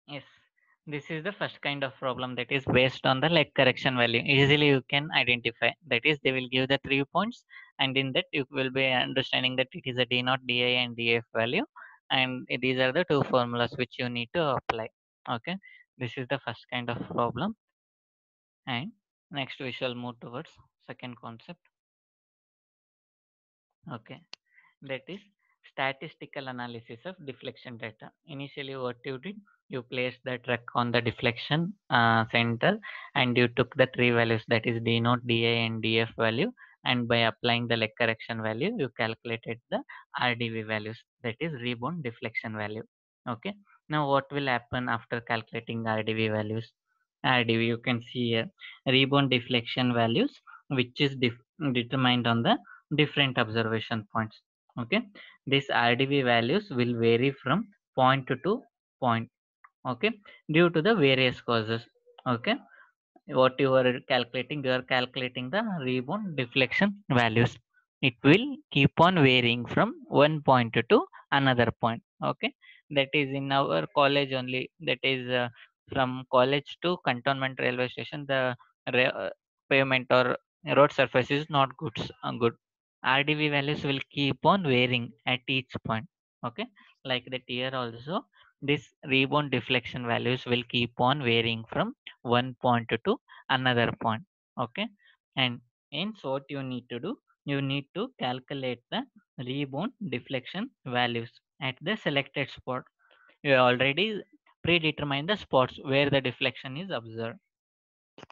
Yes, this is the first kind of problem that is based on the leg correction value. Easily you can identify. That is, they will give the 3 points, and in that you will be understanding that it is a D naught, DI, and DF value, and these are the two formulas which you need to apply. Okay, this is the first kind of problem, and next we shall move towards second concept. Okay, that is statistical analysis of deflection data. Initially, what you did, you placed the truck on the deflection center, and you took the three values, that is D naught, DI, and DF value, and by applying the leg correction value, you calculated the RDV values, that is rebound deflection value. Okay. Now, what will happen after calculating RDV values? RDV, you can see here, rebound deflection values, which is determined on the different observation points. Okay, these RDV values will vary from point to point. Okay, due to the various causes. Okay, what you are calculating the rebound deflection values. It will keep on varying from one point to another point. Okay, that is in our college only. That is from college to cantonment railway station, the pavement or road surface is not good. RDV values will keep on varying at each point. Okay, like that here also, this rebound deflection values will keep on varying from one point to another point. Okay, and hence what you need to do, you need to calculate the rebound deflection values at the selected spot. You already predetermine the spots where the deflection is observed.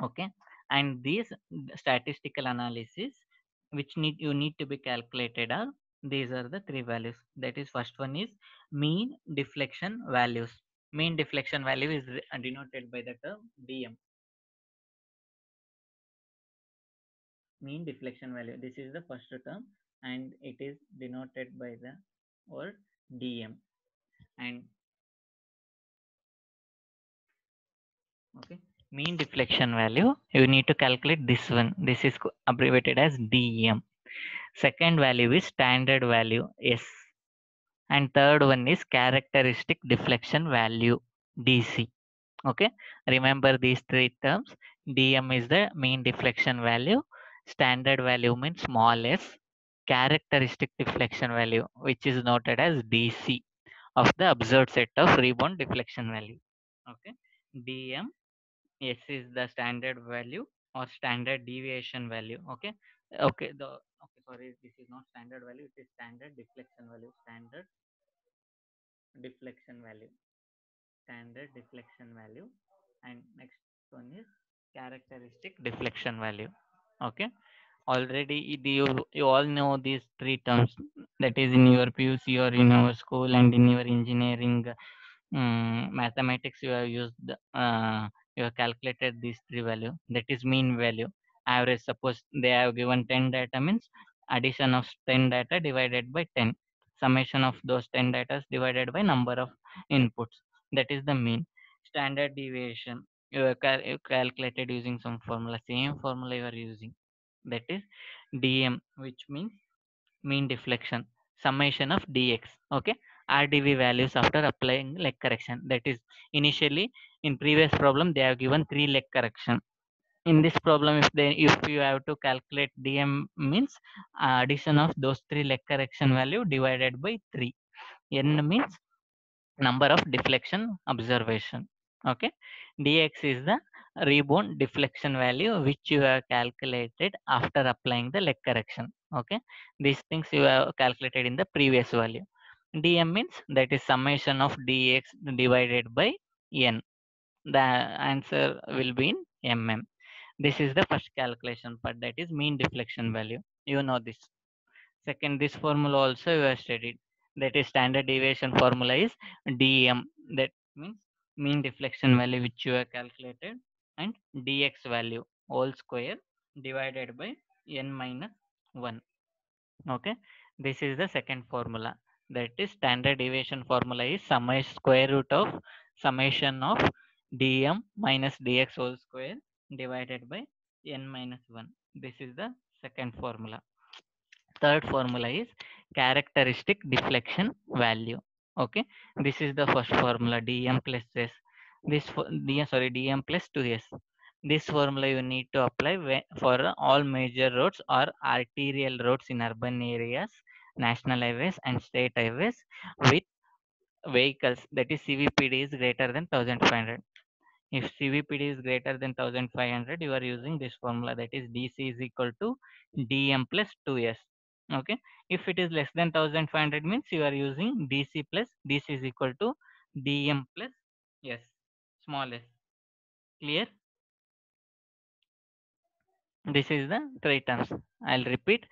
Okay, and these statistical analysis which need to be calculated are, these are the three values. That is, first one is mean deflection values. Mean deflection value is denoted by the term dm. Mean deflection value, this is the first term, and it is denoted by the word dm. And okay, mean deflection value, you need to calculate this one. This is abbreviated as dm. Second value is standard value s, and third one is characteristic deflection value dc. Okay, remember these three terms. Dm is the mean deflection value, standard value means small s, characteristic deflection value, which is noted as dc, of the observed set of rebound deflection value. Okay, dm, s is the standard value or standard deviation value. Okay, okay, the okay, sorry, this is not standard value, it is standard deflection value. Standard deflection value, standard deflection value, and next one is characteristic deflection value. Okay, already you all know these three terms. That is in your puc or in our school and in your engineering mathematics, you have used you have calculated these three value. That is mean value, average. Suppose they have given 10 data, means addition of 10 data divided by 10, summation of those 10 data divided by number of inputs. That is the mean. Standard deviation, you calculated using some formula, same formula you are using. That is dm, which means mean deflection, summation of dx. Okay, rdv values after applying leg correction. That is, initially in previous problem they have given 3 leg correction. In this problem, if you have to calculate dm, means addition of those 3 leg correction value divided by 3. N means number of deflection observation. Okay, dx is the rebound deflection value which you have calculated after applying the leg correction. Okay, these things you have calculated in the previous value. Dm means that is summation of dx divided by n. The answer will be in mm. This is the first calculation part, that is mean deflection value. You know this. Second, this formula also you have studied. That is standard deviation formula is dm. That means mean deflection value which you have calculated, and dx value whole square divided by n minus 1. Okay, this is the second formula. That is standard deviation formula is summation square root of summation of dm minus dx whole square divided by n minus 1. This is the second formula. Third formula is characteristic deflection value. Okay, this is the first formula, dm plus s. This dm plus 2s. This formula you need to apply for all major roads or arterial roads in urban areas, national highways and state highways with vehicles, that is CVPD is greater than 1500. If CVPD is greater than 1500, you are using this formula, that is DC is equal to dm plus 2s. Okay. If it is less than 1500 means you are using DC plus DC is equal to dm plus s, small s. Clear? This is the three terms. I'll repeat.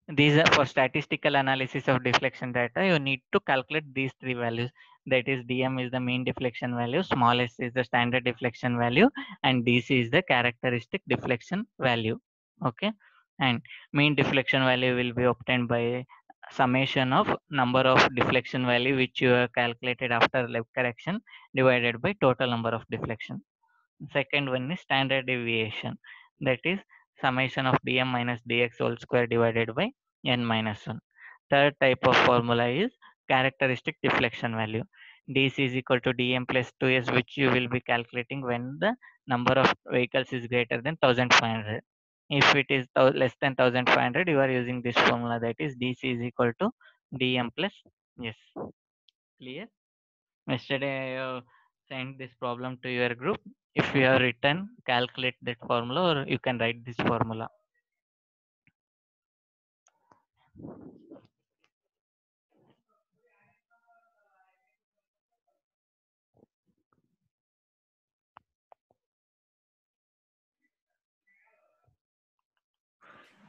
These are for statistical analysis of deflection data. You need to calculate these three values. That is, dm is the mean deflection value, small s is the standard deflection value, and dc is the characteristic deflection value. Okay, and mean deflection value will be obtained by summation of number of deflection value which you have calculated after left correction divided by total number of deflection. Second one is standard deviation. That is summation of dm minus dx whole square divided by n minus 1. Third type of formula is characteristic deflection value. dc is equal to dm plus 2s, which you will be calculating when the number of vehicles is greater than 1500. If it is less than 1500, you are using this formula, that is dc is equal to dm plus yes. Clear? Yesterday, I sent this problem to your group. If you have written, calculate that formula, or you can write this formula.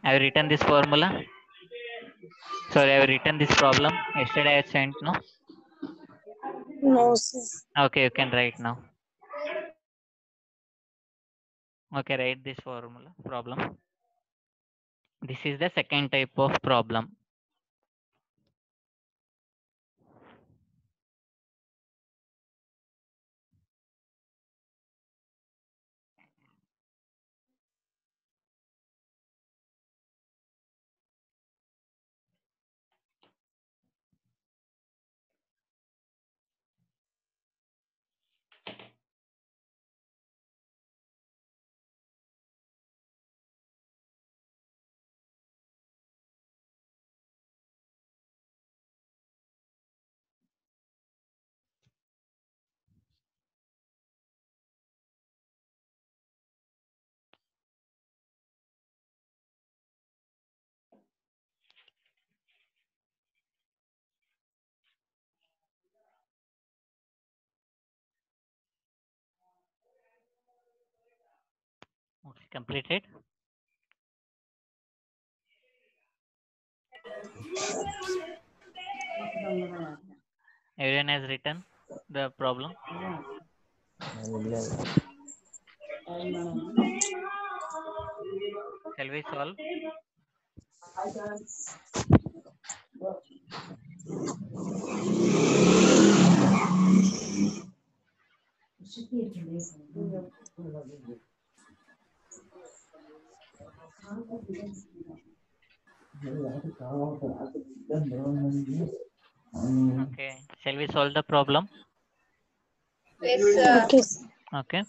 I have written this formula. Sorry, I have written this problem. Yesterday I sent, no? No, sir. Okay, you can write now. Okay, write this formula, problem. This is the second type of problem. Okay, completed. Everyone has written the problem. Shall we solve? Okay. Shall we solve the problem? Yes, sir. Okay. Okay.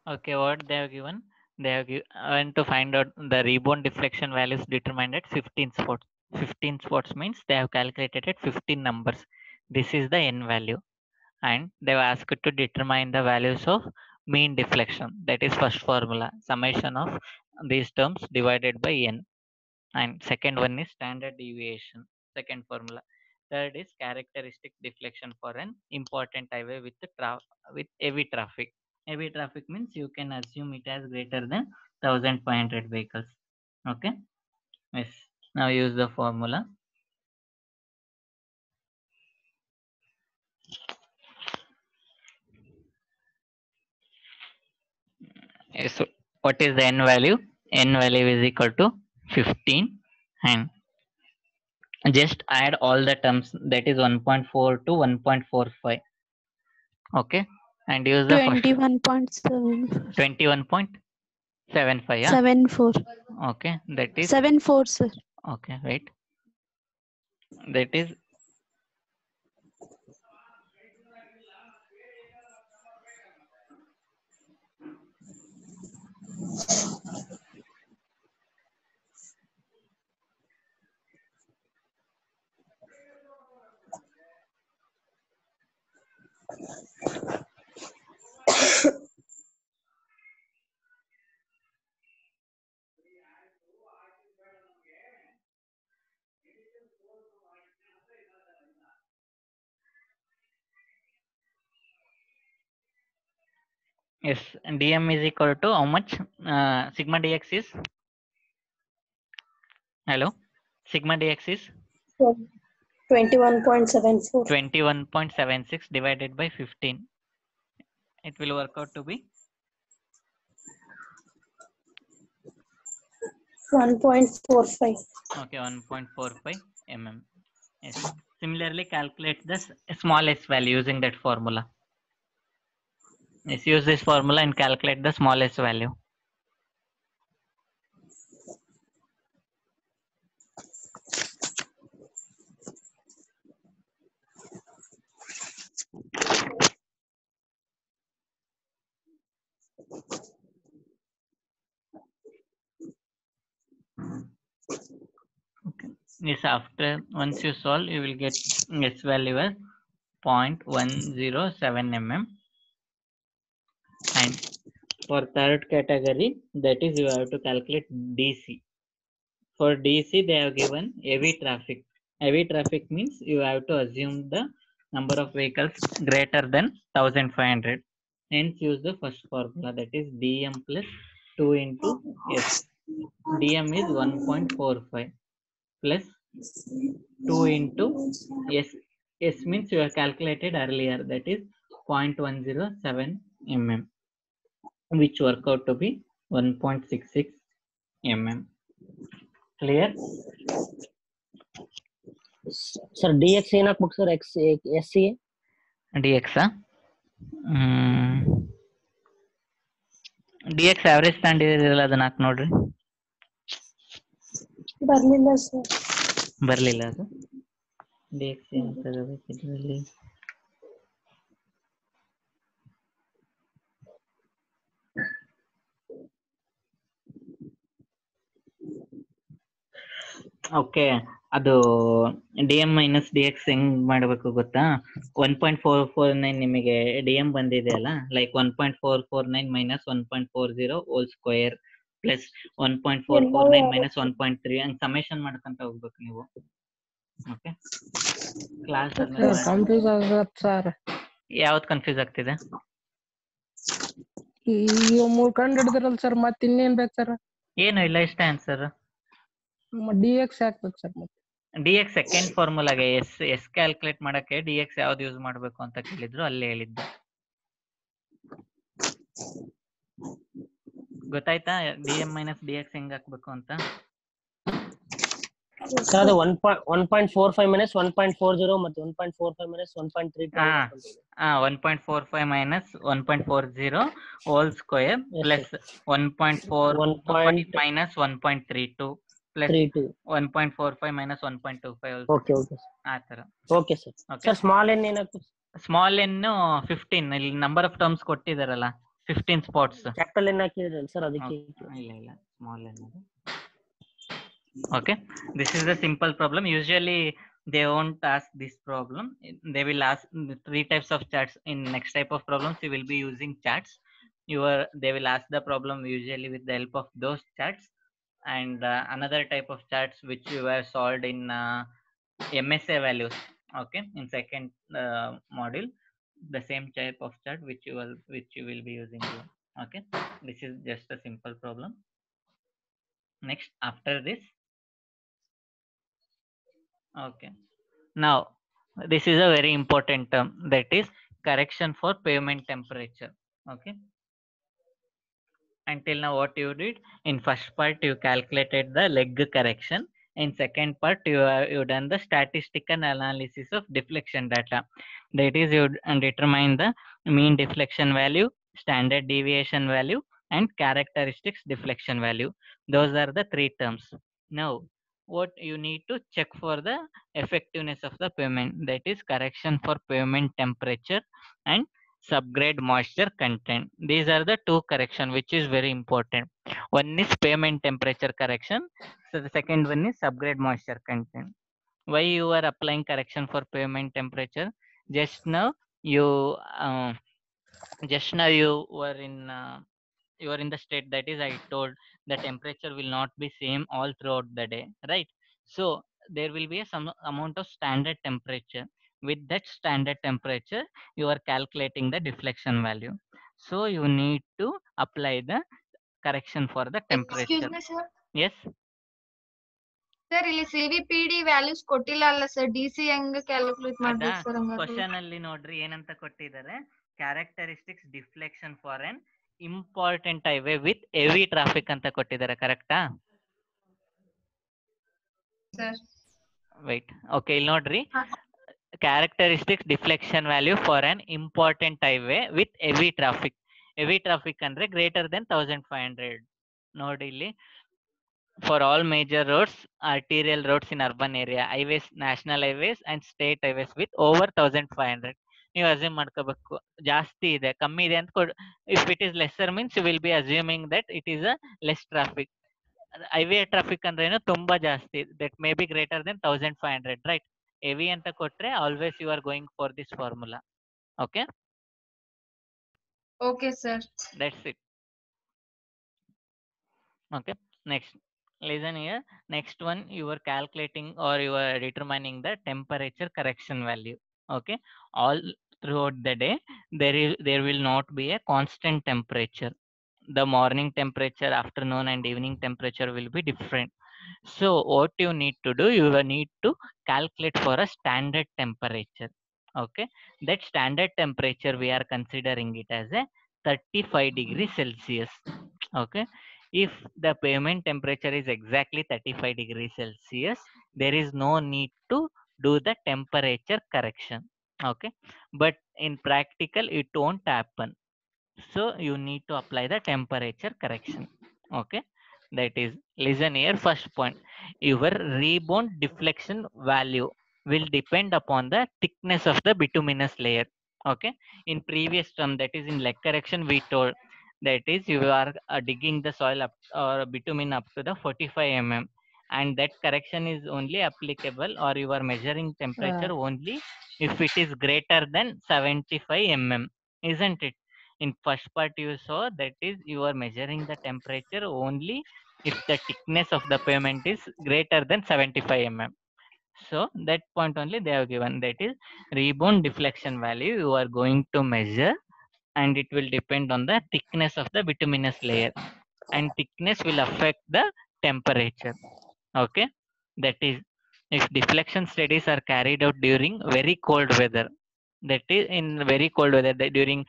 Okay, what they have given? They have given to find out the rebound deflection values determined at 15 spots. 15 spots means they have calculated at 15 numbers. This is the n value, and they have asked to determine the values of mean deflection. That is first formula, summation of these terms divided by n. And second one is standard deviation, second formula. Third is characteristic deflection for an important highway with with heavy traffic. Heavy traffic means you can assume it has greater than 1500 vehicles. Okay. Yes. Now use the formula. Yes, so what is the n value? N value is equal to 15, and just add all the terms, that is 1.4 to 1.45. Okay, and use the first 21.7. 21.75. Yeah. 74. Okay, that is 74, sir. okay. Wait. That is yes, dm is equal to how much? Sigma dx is, hello, sigma dx is 21.74. 21.76 divided by 15. It will work out to be 1.45. okay, 1.45 mm. Yes. Similarly, calculate the small s value using that formula. Yes, use this formula and calculate the smallest value. Okay. Yes, after once you solve, you will get s value as 0.107 mm. And for third category, that is you have to calculate DC. For DC, they have given heavy traffic. Heavy traffic means you have to assume the number of vehicles greater than 1500. Hence, use the first formula, that is dm plus 2 into s. dm is 1.45 plus 2 into s. S means you have calculated earlier, that is 0.107 mm, which work out to be 1.66 mm. Clear? Sir D X ಏನ್ ಹಾಕ್ಬೇಕು sir X S C dx dx average ತಗೊಂಡಿದ್ದೀರಲ್ಲ, ಅದನ್ನ ಹಾಕಿ ನೋಡ್ರಿ. ಬರ್ಲಿಲ್ಲ sir. ಬರ್ಲಿಲ್ಲ ಅದು. dx ಏನು ತಗೋಬೇಕು ಇದರಲ್ಲಿ? ಓಕೆ, ಅದು D M minus D X ಹೆಂಗ್ ಮಾಡಬೇಕು ಗೊತ್ತಾ? 1.449 ನಿಮಗೆ ಡಿ ಎಂ ಬಂದಿದೆ ಅಲ್ಲ, like 1.449 minus 1.40 whole square plus 1.449 minus 1.3 ಹಂಗ್ ಸಮೇಶನ್ ಮಾಡ್ಕೊಂತ ಹೋಗ್ಬೇಕು ನೀವು. ಓಕೆ, ಕ್ಲಾಸ್ ಕನ್ಫ್ಯೂಸ್ ಆಗತ್ತೆ ಸರ್. ಯಾವ್ದು ಕನ್ಫ್ಯೂಸ್ ಆಗ್ತಿದೆ? ಈಗ 3 ಕಂಡು ಹಿಡಿದಿರಲ್ಲ ಸರ್, ಮತ್ತೆ ಇನ್ನೇನ್ ಬೇಕು ಸರ್? ಏನು ಇಲ್ಲ, ಇಷ್ಟ ಆನ್ಸರ್. ಡಿ ಎಕ್ಸ್ ಹಾಕ್ಬೇಕು ಸರ್. ಮತ್ತೆ ಡಿ ಎಕ್ಸ್ ಸೆಕೆಂಡ್ ಫಾರ್ಮುಲಾಗೆ ಎಸ್ ಕ್ಯಾಲ್ಕುಲೇಟ್ ಮಾಡಕ್ಕೆ ಡಿ ಎಕ್ಸ್ ಯಾವ್ದು ಯೂಸ್ ಮಾಡ್ಬೇಕು ಅಂತ ಕೇಳಿದ್ರು, ಅಲ್ಲೇ ಹೇಳಿದ್ದು. ಗೊತ್ತಾಯ್ತಾ D M minus D X ಹೆಂಗ್ ಹಾಕ್ಬೇಕು ಅಂತ? ಸರ್ ಅದು 1.45 ಮೈನಸ್ 1.40 ಮತ್ತೆ 1.45 minus 1.32. 1.45 minus 1.40 whole square plus 1.45 minus 1.32 plus 1.45 minus 1.25. Okay okay ಆ ತರ. Okay sir. Sir small N ಏನಾಗ್ತದೆ? Small N 15. ಇಲ್ಲಿ ನಂಬರ್ ಆಫ್ ಟರ್ಮ್ಸ್ ಕೊಟ್ಟಿದಾರಲ್ಲ, 15 ಸ್ಪಾಟ್ಸ್. ಕ್ಯಾಪಿಟಲ್ ಎನ್ ಹಾಕಿದ್ರಲ್ಲ ಸರ್, ಅದಕ್ಕೆ ಇಲ್ಲ small N. Okay, this is a simple problem. Usually they won't ask this problem. They will ask 3 types of charts. In next type of problems you will be using charts. They will ask the problem usually with the help of those charts, and another type of charts which you have solved in MSA values. Okay, in second module, the same type of chart which you will be using here. Okay, this is just a simple problem. Next, after this, okay, now this is a very important term, that is correction for pavement temperature. Okay, until now what you did in first part, you calculated the leg correction. In second part, you done the statistical analysis of deflection data. That is, you determine the mean deflection value, standard deviation value, and characteristics deflection value. Those are the 3 terms. Now what you need to check for the effectiveness of the pavement, that is correction for pavement temperature and subgrade moisture content. These are the two correction which is very important. One is pavement temperature correction, so the second one is subgrade moisture content. Why you are applying correction for pavement temperature? just now you uh, just now you are in the state, that is I told the temperature will not be same all throughout the day, right? So there will be some amount of standard temperature. With that standard temperature you are calculating the deflection value, so you need to apply the correction for the excuse temperature. Me sir. Yes. Sir ಇಲ್ಲಿ CVPD values ಕೊಟ್ಟಿಲ್ಲ ಅಲ್ಲ sir, DC ಹೆಂಗ್ calculate ಅದಾ ಮಾಡ್ಬೇಕು sir ಹಂಗಾದ್ರೆ? Question ಅಲ್ಲಿ ನೋಡ್ರಿ ಏನಂತ ಕೊಟ್ಟಿದ್ದಾರೆ, characteristics deflection for N important highway with heavy traffic ಅಂತ ಕೊಟ್ಟಿದ್ದಾರೆ, ಕರೆಕ್ಟಾ? ಸರ್ ವೈಟ್, ಓಕೆ, ಇಲ್ಲಿ ನೋಡ್ರಿ, characteristics deflection value for an important highway with heavy traffic. Heavy traffic ಅಂದ್ರೆ ಗ್ರೇಟರ್ ದೆನ್ 1500. ನೋಡಿ ಇಲ್ಲಿ, for all major roads, arterial roads in urban area, highways, national highways and state highways with over 1500. ನೀವು assume ಮಾಡ್ಕೋಬೇಕು ಜಾಸ್ತಿ ಇದೆ ಕಮ್ಮಿ ಇದೆ ಅಂತ if it is lesser means you will be assuming that it is a less traffic. Highway traffic ಅಂದ್ರೆ ಏನು, ತುಂಬಾ ಜಾಸ್ತಿ, that may be greater than 1500, right? Heavy ಅಂತ ಕೊಟ್ರೆ always you are going for this formula. Okay, okay sir. That's it. Okay, next, listen here. Next one, you are calculating or you are determining the temperature correction value. Okay, all throughout the day there will not be a constant temperature. The morning temperature, afternoon and evening temperature will be different. So what you need to do, you will need to calculate for a standard temperature. Okay, that standard temperature we are considering it as a 35 degrees Celsius. Okay, if the pavement temperature is exactly 35 degrees Celsius, there is no need to do the temperature correction. Okay, but in practical it won't happen, so you need to apply the temperature correction. Okay, that is, listen here, first point, your rebound deflection value will depend upon the thickness of the bituminous layer. Okay, in previous term, that is in leg correction, we told that is you are digging the soil up or bitumen up to the 45 mm, and that correction is only applicable, or you are measuring temperature only if it is greater than 75 mm, isn't it? In first part you saw that is you are measuring the temperature only if the thickness of the pavement is greater than 75 mm. So that point only they have given, that is rebound deflection value you are going to measure, and it will depend on the thickness of the bituminous layer, and thickness will affect the temperature. Okay, that is, if deflection studies are carried out during very cold weather, that is in very cold weather, that during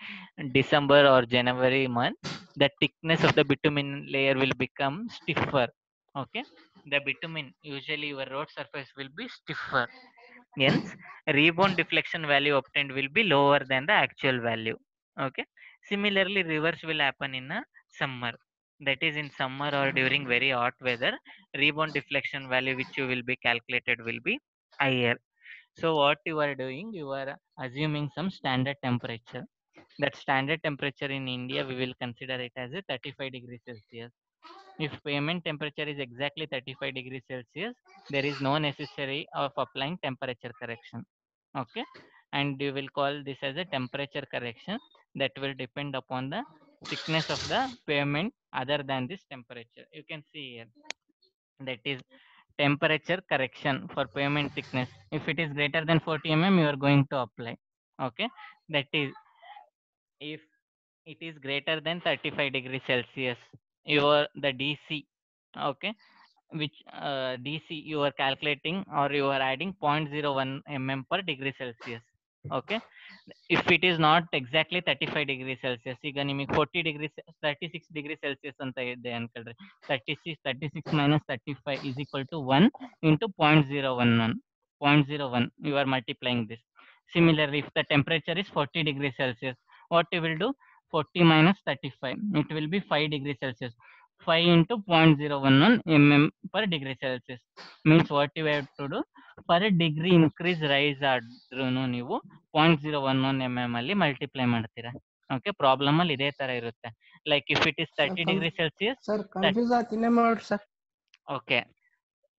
December or January month, the thickness of the bitumen layer will become stiffer. Okay, the bitumen, usually your road surface will be stiffer, hence rebound deflection value obtained will be lower than the actual value. Okay, similarly reverse will happen in a summer, that is in summer or during very hot weather, rebound deflection value which you will be calculated will be higher. So what you are doing, you are assuming some standard temperature. That standard temperature in India we will consider it as a 35 degrees Celsius. If pavement temperature is exactly 35 degrees Celsius, there is no necessary of applying temperature correction. Okay, and you will call this as a temperature correction, that will depend upon the thickness of the pavement other than this temperature. You can see here, that is temperature correction for pavement thickness. If it is greater than 40 mm, you are going to apply. Okay, that is, if it is greater than 35 degrees Celsius, your the DC, okay, which DC you are calculating or you are adding 0.01 mm per degree Celsius. Okay, if it is not exactly 35 degrees Celsius, ಈಗ ನಿಮಗೆ 40 degrees 36 degrees Celsius ಅಂತ ಇದೆ ಅನ್ಕೊಳ್ರಿ, 36 minus 35 is equal to 1 into 0.011. 0.01 you are multiplying this. Similarly, if the temperature is 40 degrees Celsius, what you will do, 40 minus 35, it will be 5 degrees Celsius. 5 into 0.011 mm per degree Celsius. Means what you have to do, per degree increase rise ಆದ್ರೂ ನೀವು 0.011 mm ಅಲ್ಲಿ multiply ಮಾಡ್ತೀರಾ. Okay, problem ಅಲ್ಲಿ ಇದೇ ತರ ಇರುತ್ತೆ. Like if it is 30 degree Celsius, sir confuse ಆಗ್ತೀನಿ ಮಾಡ್ರಿ sir. Okay,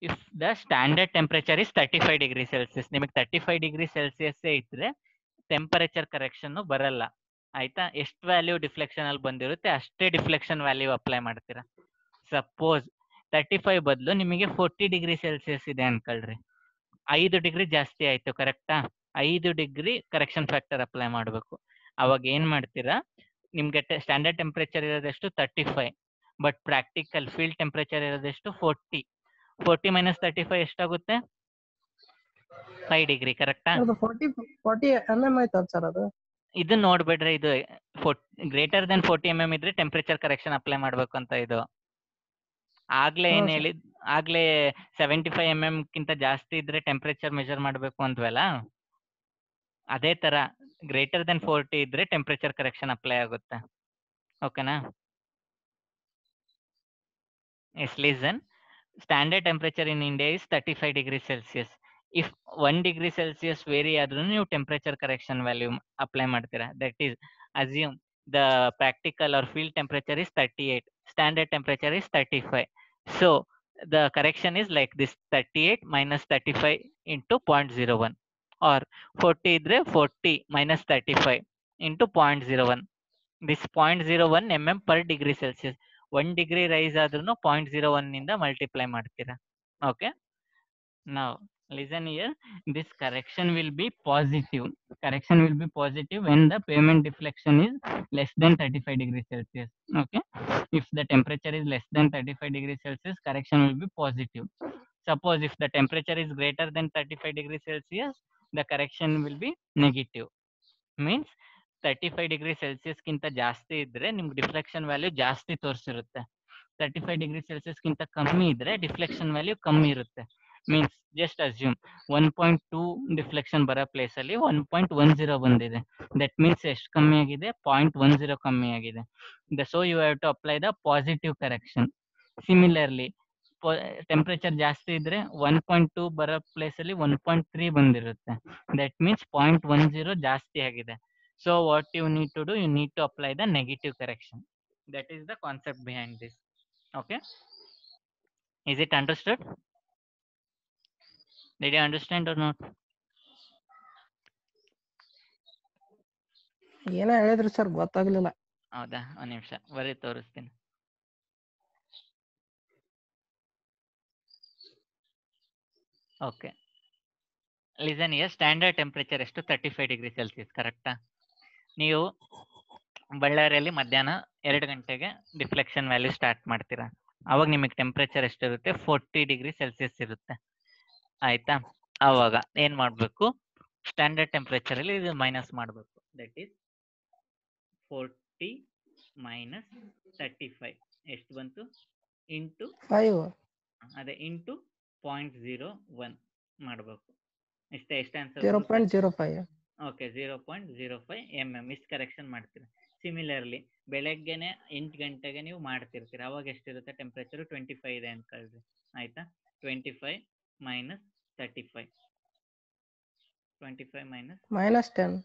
if the standard temperature is 35 degree Celsius, ನಿಮಗೆ 35 ಡಿಗ್ರಿ ಸೆಲ್ಸಿಯಸ್ ಇದ್ರೆ ಟೆಂಪರೇಚರ್ ಕರೆಕ್ಷನ್ ಬರಲ್ಲ. ಆಯ್ತಾ, ಎಷ್ಟು ವ್ಯಾಲ್ಯೂ ಡಿಫ್ಲೆಕ್ಷನ್ ಅಲ್ಲಿ ಬಂದಿರುತ್ತೆ ಅಷ್ಟೇ ಡಿಫ್ಲೆಕ್ಷನ್ ವ್ಯಾಲ್ಯೂ ಅಪ್ಲೈ ಮಾಡ್ತೀರಾ. ಸಪೋಸ್ 35 ಬದಲು ನಿಮಗೆ 40 ಡಿಗ್ರಿ ಸೆಲ್ಸಿಯಸ್ ಇದೆ ಅನ್ಕೊಳ್ರಿ, 5 ಡಿಗ್ರಿ ಜಾಸ್ತಿ ಆಯ್ತು, ಕರೆಕ್ಟಾ? 5 ಡಿಗ್ರಿ ಕರೆಕ್ಷನ್ ಫ್ಯಾಕ್ಟರ್ ಅಪ್ಲೈ ಮಾಡಬೇಕು. ಅವಾಗ ಏನ್ ಮಾಡ್ತೀರಾ, ನಿಮ್ಗೆ ಸ್ಟ್ಯಾಂಡರ್ಡ್ ಟೆಂಪರೇಚರ್ ಇರೋದೆಷ್ಟು 35, ಬಟ್ ಪ್ರಾಕ್ಟಿಕಲ್ ಫೀಲ್ಡ್ ಟೆಂಪರೇಚರ್ ಇರೋದೆಷ್ಟು 40. 40 ಮೈನಸ್ 35 ಎಷ್ಟಾಗುತ್ತೆ? 5 ಡಿಗ್ರಿ, ಕರೆಕ್ಟಾ? 40 mm ಆಯ್ತದ ಸರ್ ಅದು. ಇದು ನೋಡ್ಬೇಡ್ರಿ, ಇದು ಗ್ರೇಟರ್ ದೆನ್ 40 mm ಇದ್ರೆ ಟೆಂಪರೇಚರ್ ಕರೆಕ್ಷನ್ ಅಪ್ಲೈ ಮಾಡ್ಬೇಕು ಅಂತ. ಇದು ಆಗ್ಲೇ ಏನ್ ಹೇಳಿದ್, ಆಗ್ಲೇ 75 mm ಗಿಂತ ಜಾಸ್ತಿ ಇದ್ರೆ ಟೆಂಪರೇಚರ್ ಮೆಜರ್ ಮಾಡ್ಬೇಕು ಅಂದ್ವಲ್ಲ, ಅದೇ ತರ ಗ್ರೇಟರ್ ದೆನ್ 40 ಇದ್ರೆ ಟೆಂಪರೇಚರ್ ಕರೆಕ್ಷನ್ ಅಪ್ಲೈ ಆಗುತ್ತೆ. ಓಕೆನಾ? Yes, listen. Standard temperature in India is 35 degree Celsius. If 1 degree Celsius vary ಆದ್ರೂ ನೀವು ಟೆಂಪರೇಚರ್ ಕರೆಕ್ಷನ್ ವ್ಯಾಲ್ಯೂ ಅಪ್ಲೈ ಮಾಡ್ತೀರಾ. That is, assume the practical or field temperature is 38, standard temperature is 35. So the correction is like this: 38 minus 35 into 0.01, or 40 idre 40 minus 35 into 0.01. This 0.01 mm per degree Celsius. 1 degree rise ಆದ್ರೂ 0.01 ನಿಂದ multiply ಮಾಡ್ತೀರಾ. Okay, now listen here. This correction will be positive. Correction will be positive when the pavement deflection is less than 35 degrees Celsius. Okay, if the temperature is less than 35 degrees Celsius, correction will be positive. Suppose if the temperature is greater than 35 degrees Celsius, the correction will be negative. Means 35 degree Celsius ಗಿಂತ ಜಾಸ್ತಿ ಇದ್ರೆ ನಿಮ್ಗೆ deflection value ಜಾಸ್ತಿ ತೋರಿಸಿರುತ್ತೆ. 35 degree Celsius ಗಿಂತ ಕಮ್ಮಿ ಇದ್ರೆ deflection value ಕಮ್ಮಿ ಇರುತ್ತೆ. ಮೀನ್ಸ್ ಜಸ್ಟ್ ಅಸ್ಯೂಮ್ 1.2 ಡಿಫ್ಲೆಕ್ಷನ್ ಬರೋ ಪ್ಲೇಸ್ ಅಲ್ಲಿ 1.10 ಬಂದಿದೆ. ದಟ್ ಮೀನ್ಸ್ ಎಷ್ಟು ಕಮ್ಮಿ ಆಗಿದೆ? 0.10 ಕಮ್ಮಿ ಆಗಿದೆ. So you have to apply the positive correction. Similarly temperature ಜಾಸ್ತಿ ಇದ್ರೆ 1.2 ಬರೋ ಪ್ಲೇಸ್ ಅಲ್ಲಿ 1.3 ಬಂದಿರುತ್ತೆ. ದಟ್ ಮೀನ್ಸ್ 0.10 ಜಾಸ್ತಿ ಆಗಿದೆ. So what you need to do, you need to apply the negative correction. That is the concept behind this. Okay, is it understood? Did you understand or not? ಏನ ಹೇಳಿದ್ರಿ sir, ಗೊತ್ತಾಗ್ಲಿಲ್ಲ. ಹೌದಾ, ಒಂದು ನಿಮಿಷ ಬರೀ ತೋರಿಸ್ತೀನಿ. Okay, listen here. Standard temperature ಎಷ್ಟು? 35 degree Celsius, ಕರೆಕ್ಟಾ? ನೀವು ಬಳ್ಳಾರಿಯಲ್ಲಿ ಮಧ್ಯಾಹ್ನ 2 ಗಂಟೆಗೆ ಡಿಫ್ಲೆಕ್ಷನ್ ವ್ಯಾಲ್ಯೂ ಸ್ಟಾರ್ಟ್ ಮಾಡ್ತೀರಾ. ಅವಾಗ ನಿಮಗೆ ಟೆಂಪರೇಚರ್ ಎಷ್ಟಿರುತ್ತೆ? 40 ಡಿಗ್ರಿ ಸೆಲ್ಸಿಯಸ್ ಇರುತ್ತೆ. ಆಯ್ತಾ? ಅವಾಗ ಏನ್ ಮಾಡ್ಬೇಕು? ಸ್ಟ್ಯಾಂಡರ್ಡ್ ಟೆಂಪರೇಚರ್ ಅಲ್ಲಿ ಇದು ಮೈನಸ್ ಮಾಡಬೇಕು. ದಟ್ ಈಸ್ 40 ಮೈನಸ್ 35 ಎಷ್ಟು ಬಂತು? ಇಂಟು 5. ಅದೇ ಇಂಟು 0.01 ಮಾಡಬೇಕು. ಇಷ್ಟೇ. ಎಷ್ಟು ಆನ್ಸರ್? 0.05. ಓಕೆ, 0.05 mm ಇಷ್ಟು ಕರೆಕ್ಷನ್ ಮಾಡ್ತೀರಾ. ಸಿಮಿಲರ್ಲಿ ಬೆಳಗ್ಗೆನೆ 8 ಗಂಟೆಗೆ ನೀವು ಮಾಡ್ತಿರ್ತೀರ, ಅವಾಗ ಎಷ್ಟಿರುತ್ತೆ ಟೆಂಪರೇಚರ್? 25 ಇದೆ ಅನ್ಕೊಳ್ರಿ. ಆಯ್ತಾ? 25 minus 35, 25 minus -10.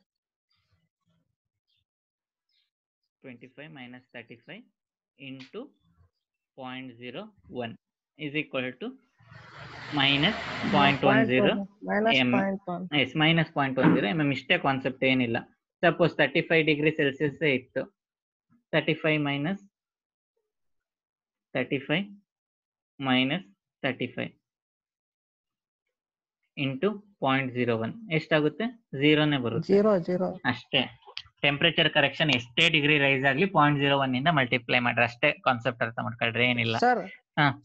25 minus 35 into 0.01 is equal to minus 0.10 mm. Yes, minus 0.10 mm. ಇಷ್ಟೇ ಕಾನ್ಸೆಪ್ಟ್, ಏನಿಲ್ಲ. ಸಪೋಸ್ 35 ಡಿಗ್ರಿ ಸೆಲ್ಸಿಯಸ್ ಇತ್ತು, 35 ಮೈನಸ್ 35 ಇಂಟು 0.01 ಎಷ್ಟಾಗುತ್ತೆ? 0ನೇ ಬರುತ್ತೆ. 0 ಅಷ್ಟೇ. ಟೆಂಪರೇಚರ್ ಕರೆಕ್ಷನ್ ಎಷ್ಟೇ ಡಿಗ್ರಿ ರೈಸ್ ಆಗ್ಲಿ 0.01 ಇಂದ ಮಲ್ಟಿಪ್ಲೈ ಮಾಡ್ರಿ. ಅಷ್ಟೇ ಕಾನ್ಸೆಪ್ಟ್, ಅರ್ಥ ಮಾಡ್ಕೊಳ್ರಿ, ಏನಿಲ್ಲ.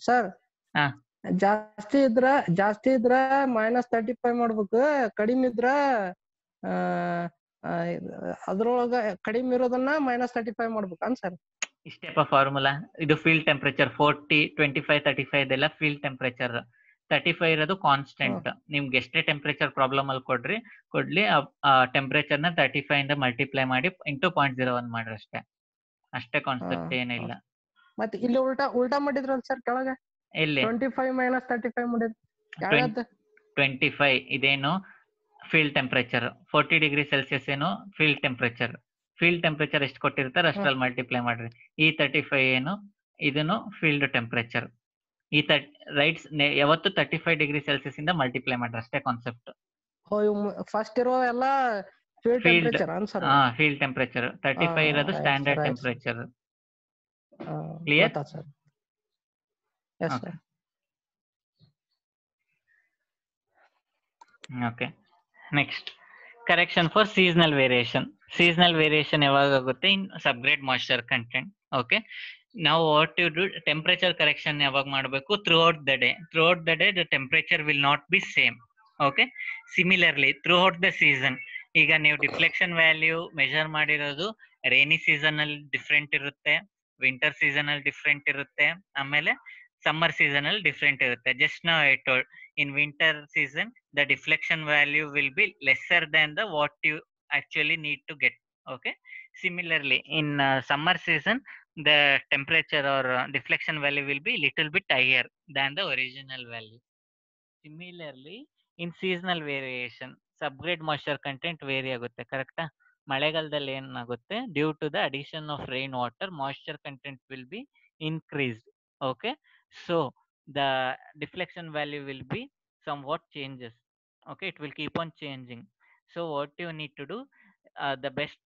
ಸರ್ ಜಾಸ್ತಿ ಇದ್ರ -35 ಮಾಡ್ಬೇಕು, ಕಡಿಮೆ ಇದ್ರ ಅದ್ರೊಳಗ ಕಡಿಮೆ ಇರೋದನ್ನ -35 ಮಾಡ್ಬೇಕನ್ ಸರ್? ಇಷ್ಟೇಪ ಫಾರ್ಮುಲಾ. ಇದು ಫೀಲ್ಡ್ ಟೆಂಪರೇಚರ್ 40, 25, 35 ಇದೆಲ್ಲ ಫೀಲ್ಡ್ ಟೆಂಪರೇಚರ್. 35 ಇರೋದು ಕಾನ್ಸ್ಟೆಂಟ್. ನಿಮ್ಗೆ ಎಷ್ಟೇ ಟೆಂಪರೇಚರ್ ಪ್ರಾಬ್ಲಮ್ ಅಲ್ಲಿ ಕೊಡ್ಲಿ ಟೆಂಪರೇಚರ್ ನ 35 ಇಂದ ಮಲ್ಟಿಪ್ಲೈ ಮಾಡಿ ಇಂಟು 0.01 ಮಾಡ್ರಿ. ಅಷ್ಟೇ ಕಾನ್ಸೆಪ್ಟ್, ಏನಿಲ್ಲ. ಮತ್ತೆ ಇಲ್ಲಿ ಉಲ್ಟಾ ಮಾಡಿದ್ರಲ್ಲ ಸರ್ ಕೆಳಗೆ ಇಲ್ಲಿ 25 ಮೈನಸ್ 35 ಮಾಡಿದ್ರು ಯಾವ್ಯಾವ್ದು 25 ಇದೇನು ಫೀಲ್ಡ್ ಟೆಂಪರೇಚರ್, 40 ಡಿಗ್ರಿ ಸೆಲ್ಸಿಯಸ್ ಏನು ಫೀಲ್ಡ್ ಟೆಂಪರೇಚರ್ ಎಷ್ಟು ಕೊಟ್ಟಿರ್ತಾರೆ ಅಷ್ಟ್ರಲ್ಲಿ ಮಲ್ಟಿಪ್ಲೈ ಮಾಡ್ರಿ. ಈ 35 ಏನು ಇದನ್ನು ಫೀಲ್ಡ್ ಟೆಂಪರೇಚರ್. ಈ ರೈಟ್ಸ್ ಯಾವತ್ತು 35 ಡಿಗ್ರಿ ಸೆಲ್ಸಿಯಸ್ ಇಂದ ಮಲ್ಟಿಪ್ಲೈ ಮಾಡ್ರಿ, ಅಷ್ಟೇ ಕಾನ್ಸೆಪ್ಟ್. ಫಸ್ಟ್ ಇರೋ ಎಲ್ಲ field temperature answer. Field temperature 35 ಇರೋದು standard temperature. Clear sir? Yes sir. Okay, next correction for seasonal variation. Seasonal variation ಯಾವಾಗ ಆಗುತ್ತೆ? In subgrade moisture content. Okay, ನಾವು what you do temperature correction ಯಾವಾಗ ಮಾಡಬೇಕು? Throughout the day the temperature will not be same. Okay, similarly throughout the season, ಈಗ ನೀವು deflection value measure ಮಾಡಿರೋದು rainy season ಅಲ್ಲಿ different ಇರುತ್ತೆ, ವಿಂಟರ್ ಸೀಸನ್ ಅಲ್ಲಿ different ಇರುತ್ತೆ, ಆಮೇಲೆ ಸಮ್ಮರ್ ಸೀಸನ್ ಅಲ್ಲಿ ಡಿಫ್ರೆಂಟ್ ಇರುತ್ತೆ. ಜಸ್ಟ್ ನಾವು I told in winter season the deflection value will be lesser than the what you actually need to get. Okay, similarly in summer season the temperature or deflection value will be little bit higher than the original value. Similarly in seasonal variation subgrade moisture content vary ಆಗುತ್ತೆ. ಕರೆಕ್ಟಾ? ಮಳೆಗಾಲದಲ್ಲಿ ಏನಾಗುತ್ತೆ? Due to the addition of rain water moisture content will be increased. Okay, so the deflection value will be somewhat changes. Okay, it will keep on changing. So what you need to do, the best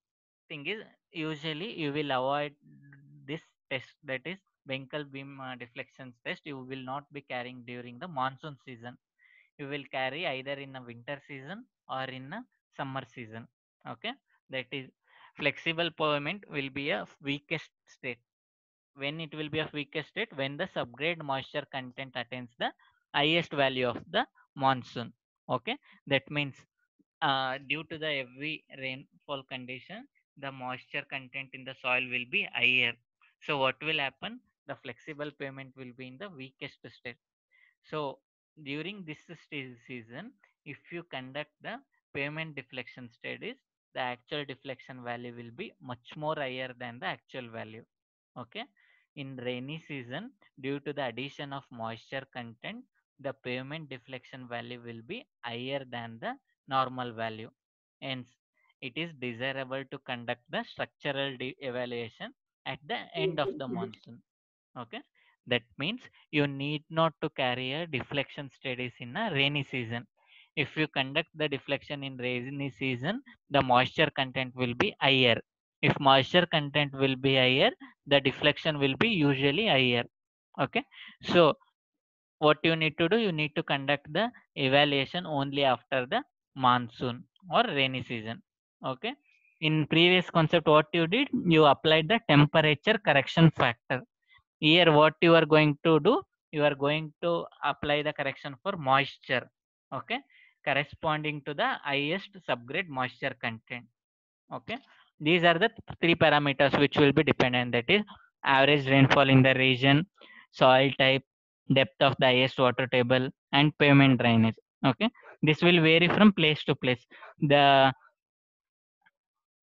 thing is usually you will avoid this test, that is Benkel beam deflections test. You will not be carrying during the monsoon season. You will carry either in a winter season or in a summer season. Okay, that is flexible pavement will be a weakest state. When it will be of weakest state? When the subgrade moisture content attains the highest value of the monsoon. Okay, that means due to the heavy rainfall condition the moisture content in the soil will be higher. So what will happen? The flexible pavement will be in the weakest state. So during this season if you conduct the pavement deflection studies, the actual deflection value will be much more higher than the actual value. Okay, in rainy season due to the addition of moisture content the pavement deflection value will be higher than the normal value. Hence it is desirable to conduct the structural evaluation at the end of the monsoon. Okay, that means you need not to carry a deflection studies in a rainy season. If you conduct the deflection in rainy season the moisture content will be higher. If moisture content will be higher the deflection will be usually higher. Okay, so what you need to do, you need to conduct the evaluation only after the monsoon or rainy season. Okay, in previous concept what you did, you applied the temperature correction factor. Here what you are going to do, you are going to apply the correction for moisture. Okay, corresponding to the highest subgrade moisture content. Okay, these are the three parameters which will be dependent, that is average rainfall in the region, soil type, depth of the highest water table, and pavement drainage. Okay, this will vary from place to place. The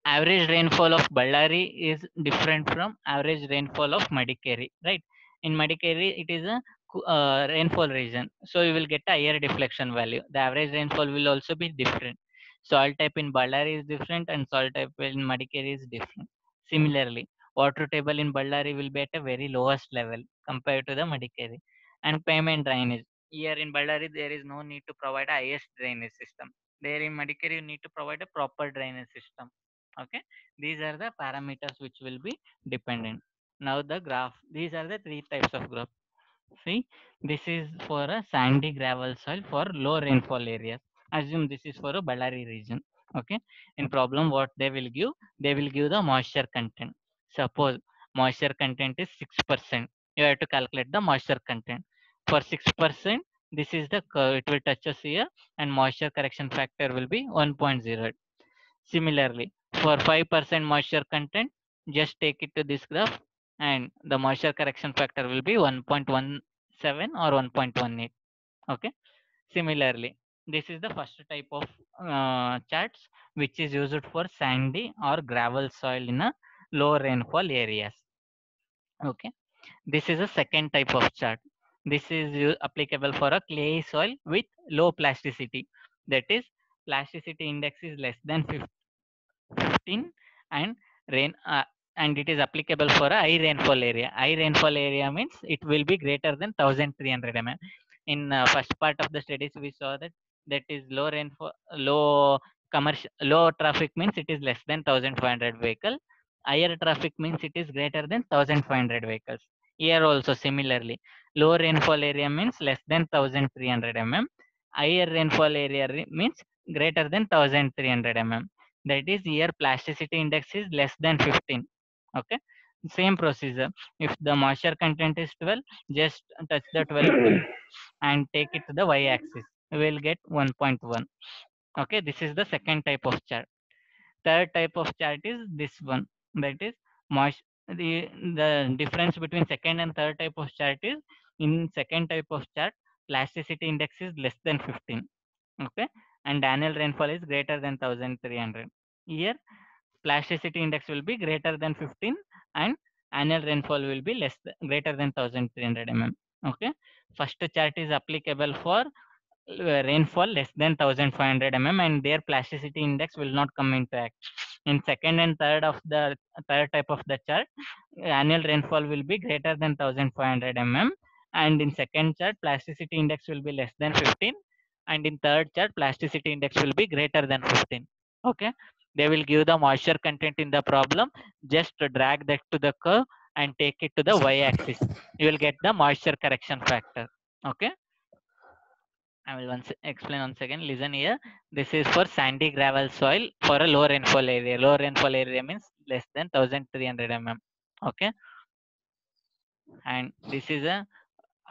average rainfall of Ballari is different from average rainfall of Madikeri, right? In Madikeri it is a rainfall region, so you will get a higher deflection value. The average rainfall will also be different. Soil type in Ballari is different and soil type in Madikeri is different. Similarly water table in Ballari will be at a very lowest level compared to the Madikeri. And pavement drainage, here in Ballari there is no need to provide a highest drainage system. There in Madikeri you need to provide a proper drainage system. Okay, these are the parameters which will be dependent. Now the graph, these are the three types of graph. See, this is for a sandy gravel soil for low rainfall areas. Assume this is for a Ballari region. Okay, in problem what they will give, they will give the moisture content. Suppose moisture content is 6%, you have to calculate the moisture content for 6%. This is the curve, it will touch us here, and moisture correction factor will be 1.0. Similarly, for 5% moisture content, just take it to this graph and the moisture correction factor will be 1.17 or 1.18. Okay. Similarly, this is the first type of charts which is used for sandy or gravel soil in a low rainfall areas. Okay. This is a second type of chart. This is applicable for a clay soil with low plasticity. That is, plasticity index is less than 15 and rain and it is applicable for a high rainfall area. High rainfall area means it will be greater than 1300 mm. In first part of the studies, we saw that is low rainfall, low commercial, low traffic means it is less than 1500 vehicle. Higher traffic means it is greater than 1500 vehicles. Here also similarly, low rainfall area means less than 1300 mm. Higher rainfall area means greater than 1300 mm. That is, here plasticity index is less than 15. Okay, same procedure. If the moisture content is 12, just touch the 12 and take it to the y-axis. We will get 1.1. Okay, this is the second type of chart. Third type of chart is this one. That is the difference between second and third type of chart is, in second type of chart, plasticity index is less than 15. Okay, and annual rainfall is greater than 1300. Here plasticity index will be greater than 15 and annual rainfall will be greater than 1300 mm. Okay, first chart is applicable for rainfall less than 1500 mm and their plasticity index will not come into act. In second and third of the third type of the chart, annual rainfall will be greater than 1500 mm, and in second chart plasticity index will be less than 15, and in third chart plasticity index will be greater than 15. Okay, they will give the moisture content in the problem. Just drag that to the curve and take it to the y-axis. You will get the moisture correction factor. Okay, I will explain once again. Listen here. This is for sandy gravel soil for a low rainfall area. Low rainfall area means less than 1300 mm. Okay, and this is a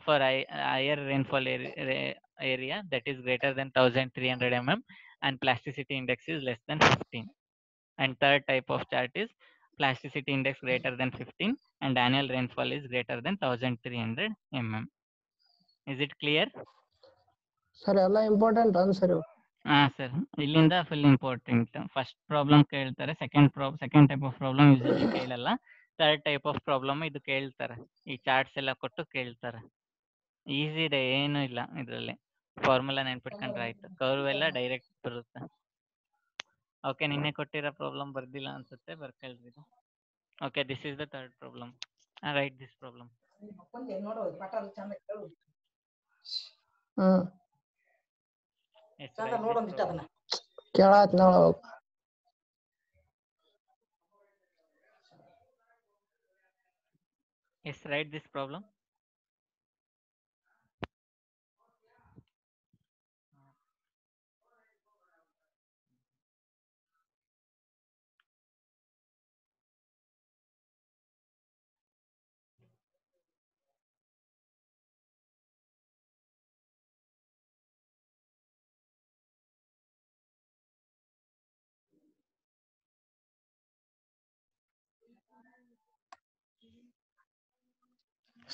for higher rainfall area that is greater than 1300 mm and plasticity index is less than 15. And third type of chart is plasticity index greater than 15 and annual rainfall is greater than 1300 mm. Is it clear? Sir ಎಲ್ಲ important answer sir ಇಲ್ಲಿಂದ full important. First problem ಕೇಳ್ತಾರೆ, second type of problem usually ಕೇಳಲ್ಲ. Third type of problem ಇದು ಕೇಳ್ತಾರೆ. ಈ charts ಎಲ್ಲ ಕೊಟ್ಟು ಕೇಳ್ತಾರೆ. ಈಸಿ ಇದೆ, ಏನು ಇಲ್ಲ ಇದರಲ್ಲಿ. ಫಾರ್ಮುಲಾ ನೆನ್ಪಿಟ್ಕೊಂಡ್ರೆ ಆಯ್ತು. ಕರ್ವ್ ಎಲ್ಲ ಡೈರೆಕ್ಟ್ ಬರುತ್ತೆ. ಓಕೆ, ನಿನ್ನೆ ಕೊಟ್ಟಿರೋ ಪ್ರಾಬ್ಲಮ್ ಬರ್ದಿಲ್ಲ ಅನ್ಸುತ್ತೆ, ಬರ್ಕೇಳ್ರಿ. Okay, this is the third problem. Write this problem. ಕೇಳಾತ್ ನೋಡ. Yes, write this problem.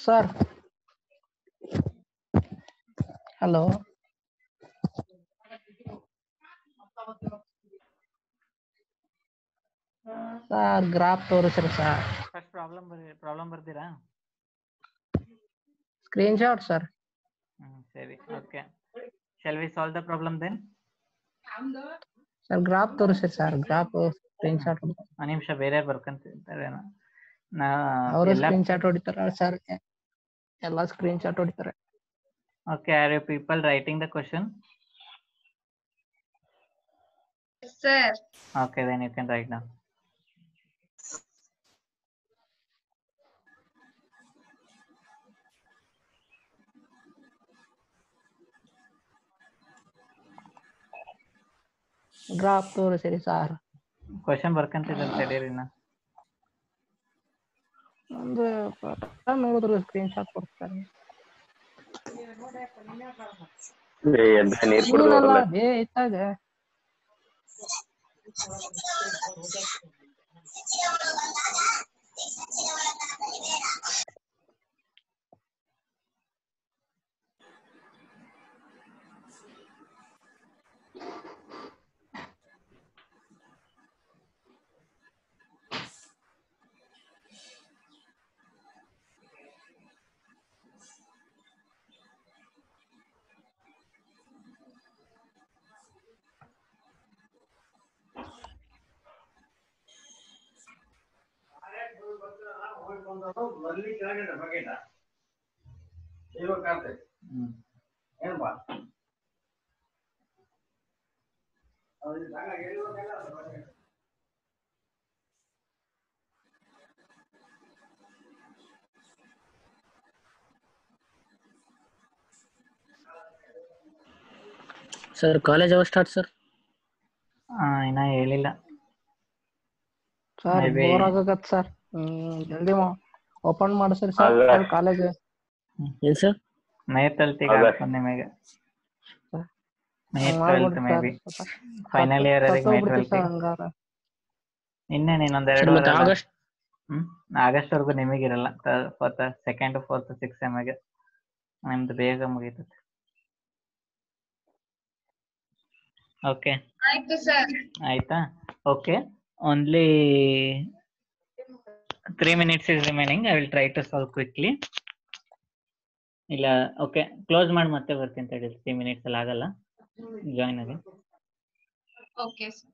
Sir hello sir, graph ತೋರಿಸ್ರಿ ಸರ್. ಫಸ್ಟ್ ಪ್ರಾಬ್ಲಮ್ ಬರ್ದಿರಾ? Screenshot sir. ಸರಿ, okay. Shall we solve the problem then? Sir graph ತೋರಿಸ್ರಿ sir. Graph screenshot. ಒಂದು ನಿಮಿಷ, ಬೇರೆ ಬರ್ಕಂತಿದ್ದಾರೆ. ಅವರು ಸ್ಕ್ರೀನ್ ಶಾಟ್ ಹೊಡಿತಾರ ಸರ್, ಎಲ್ಲ ಸ್ಕ್ರೀನ್ ಶಾಟ್ ಹೊಡಿತಾರೆ. Okay, are you people writing the question? Sir. Okay, then you can write now. Graph ತೋರಿಸಿರಿ ಸರ್. ಕ್ವಶನ್ ಬರ್ಕಂತಿದ್ದಾರೆ, ತಡೀರಿನ. ಒಂದು ನೋಡಿದ್ರು ಸ್ಕ್ರೀನ್ ಶಾಟ್ ಕೊಡ್ತಾರೆ. ಇತ್ತಾಗ ಸರ್ ಕಾಲೇಜ್ ಯಾವಾಗ ಸ್ಟಾರ್ಟ್ ಸರ್? ಇನ್ನ ಹೇಳಿಲ್ಲ. ಸರ್ Maybe- ಬೋರ್ ಆಗತ್ ಸರ್. ಜಲ್ದಿ ಓಪನ್ ಮಾಡಿಸ್ರಿ ಸರ್ ಕಾಲೇಜ್. ಏನ್ ಸರ್? ಮೇ 12th ಆಗ್ತದೆ ನಿಮಗೆ. May 12th maybe final year May 12th. ಇನ್ನೇನು ಇನ್ನೊಂದ್ 2 ವಾರ ಅಲ್ಲ. ಆಗಸ್ಟ್ ಆಗಸ್ಟ್ ವರ್ಗು ನಿಮಗಿರಲ್ಲ. 2nd 4th 6th ಸೆಮ್ಗೆ ನಿಮ್ದು ಬೇಗ ಮುಗೀತದೆ. ಓಕೆ ಆಯ್ತು ಸರ್. ಆಯ್ತಾ? Okay, only 3 minutes is remaining. I will try to solve quickly. ಇಲ್ಲ ಓಕೆ, ಕ್ಲೋಸ್ ಮಾಡಿ ಮತ್ತೆ ಬರ್ತೀನಿ ತಡಿ. 3 minutes ಅಲ್ಲಿ ಆಗಲ್ಲ. ಜಾಯ್ನ್ ಆಗಿ. Okay sir.